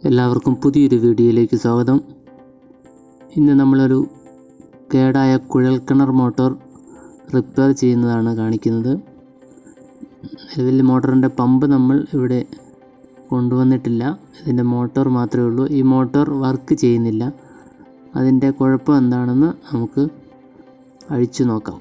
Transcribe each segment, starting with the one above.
എല്ലാവർക്കും പുതിയൊരു വീഡിയോയിലേക്ക് സ്വാഗതം. ഇന്ന് നമ്മളൊരു കേടായ കുഴൽക്കിണർ മോട്ടോർ റിപ്പയർ ചെയ്യുന്നതാണ് കാണിക്കുന്നത്. നിലവിൽ മോട്ടറിൻ്റെ പമ്പ് നമ്മൾ ഇവിടെ കൊണ്ടുവന്നിട്ടില്ല, ഇതിൻ്റെ മോട്ടോർ മാത്രമേ ഉള്ളൂ. ഈ മോട്ടോർ വർക്ക് ചെയ്യുന്നില്ല. അതിൻ്റെ കുഴപ്പം എന്താണെന്ന് നമുക്ക് അഴിച്ചു നോക്കാം.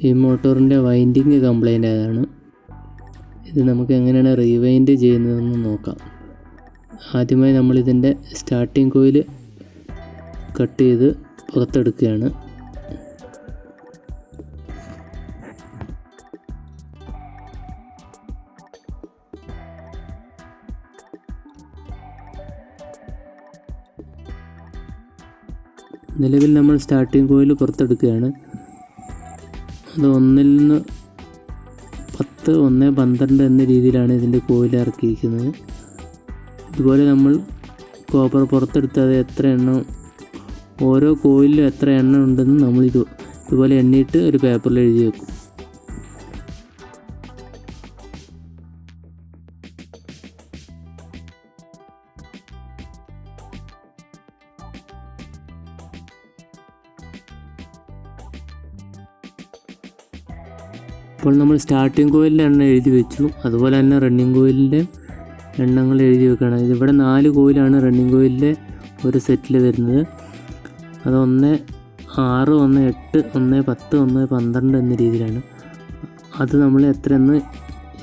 ഈ മോട്ടോറിൻ്റെ വൈൻഡിങ് കംപ്ലൈൻ്റ് ആയതാണ്. ഇത് നമുക്ക് എങ്ങനെയാണ് റീവൈൻഡ് ചെയ്യുന്നതെന്ന് നോക്കാം. ആദ്യമായി നമ്മളിതിൻ്റെ സ്റ്റാർട്ടിംഗ് കോയിൽ കട്ട് ചെയ്ത് പുറത്തെടുക്കുകയാണ്. നിലവിൽ നമ്മൾ സ്റ്റാർട്ടിംഗ് കോയിൽ പുറത്തെടുക്കുകയാണ്. അത് 1 നിന്ന് 10, 1, 12 എന്ന രീതിയിലാണ് ഇതിൻ്റെ കോയിൽ ഇറക്കിയിരിക്കുന്നത്. ഇതുപോലെ നമ്മൾ കോപ്പർ പുറത്തെടുത്തത് എത്ര എണ്ണം, ഓരോ കോയിലും എത്ര എണ്ണം ഉണ്ടെന്ന് നമ്മൾ ഇതുപോലെ എണ്ണിയിട്ട് ഒരു പേപ്പറിൽ എഴുതി വെക്കും. ഇപ്പോൾ നമ്മൾ സ്റ്റാർട്ടിംഗ് കോയിലിൻ്റെ എണ്ണം എഴുതി വെച്ചു. അതുപോലെ തന്നെ റണ്ണിങ് കോയിലിൻ്റെ എണ്ണങ്ങൾ എഴുതി വെക്കുകയാണ്. ഇതിവിടെ 4 കോയിലാണ് റണ്ണിങ് കോയിലിൻ്റെ ഒരു സെറ്റിൽ വരുന്നത്. അത് 1, 6, 1, 8, 1, 10, 1, 12 എന്ന രീതിയിലാണ്. അത് നമ്മൾ എത്രയെന്ന്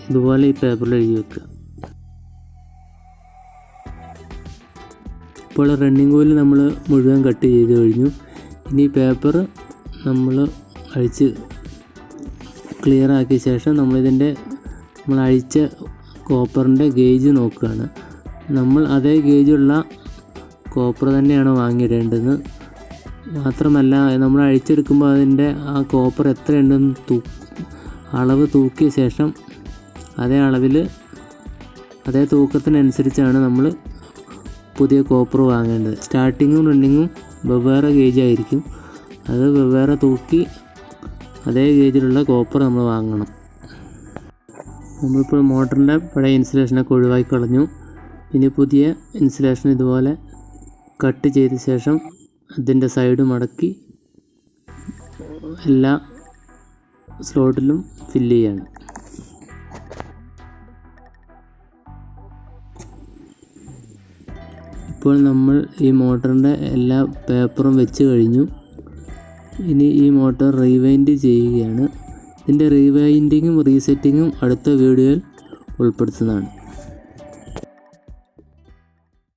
ഇതുപോലെ ഈ പേപ്പറിൽ എഴുതി വെക്കുക. ഇപ്പോൾ റണ്ണിങ് കോയിൽ നമ്മൾ മുഴുവൻ കട്ട് ചെയ്ത് കഴിഞ്ഞു. ഇനി പേപ്പർ നമ്മൾ അഴിച്ച് ക്ലിയർ ആക്കിയ ശേഷം നമ്മൾ അഴിച്ച കോപ്പറിൻ്റെ ഗേജ് നോക്കുകയാണ്. നമ്മൾ അതേ ഗേജുള്ള കോപ്പർ തന്നെയാണ് വാങ്ങിയിടേണ്ടത്. മാത്രമല്ല, നമ്മൾ അഴിച്ചെടുക്കുമ്പോൾ അതിൻ്റെ ആ കോപ്പർ എത്രയുണ്ടെന്ന് അളവ് തൂക്കിയ ശേഷം അതേ അളവിൽ അതേ തൂക്കത്തിനനുസരിച്ചാണ് നമ്മൾ പുതിയ കോപ്പർ വാങ്ങേണ്ടത്. സ്റ്റാർട്ടിങ്ങും റണ്ണിങ്ങും വെവ്വേറെ ഗേജായിരിക്കും. അത് വെവ്വേറെ തൂക്കി അതേ ഗേജിലുള്ള കോപ്പർ നമ്മൾ വാങ്ങണം. നമ്മളിപ്പോൾ മോട്ടറിൻ്റെ പഴയ ഇൻസുലേഷനൊക്കെ ഒഴിവാക്കി കളഞ്ഞു. ഇനി പുതിയ ഇൻസുലേഷൻ ഇതുപോലെ കട്ട് ചെയ്ത ശേഷം അതിൻ്റെ സൈഡ് മടക്കി എല്ലാ സ്ലോട്ടിലും ഫില്ല് ചെയ്യാണ്. ഇപ്പോൾ നമ്മൾ ഈ മോട്ടറിൻ്റെ എല്ലാ പേപ്പറും വെച്ച് കഴിഞ്ഞു. ഇനി ഈ മോട്ടോർ റീവൈൻഡ് ചെയ്യുകയാണ്. ഇതിൻ്റെ റീവൈൻഡിങ്ങും റീസെറ്റിങ്ങും അടുത്ത വീഡിയോയിൽ ഉൾപ്പെടുത്തുന്നതാണ്.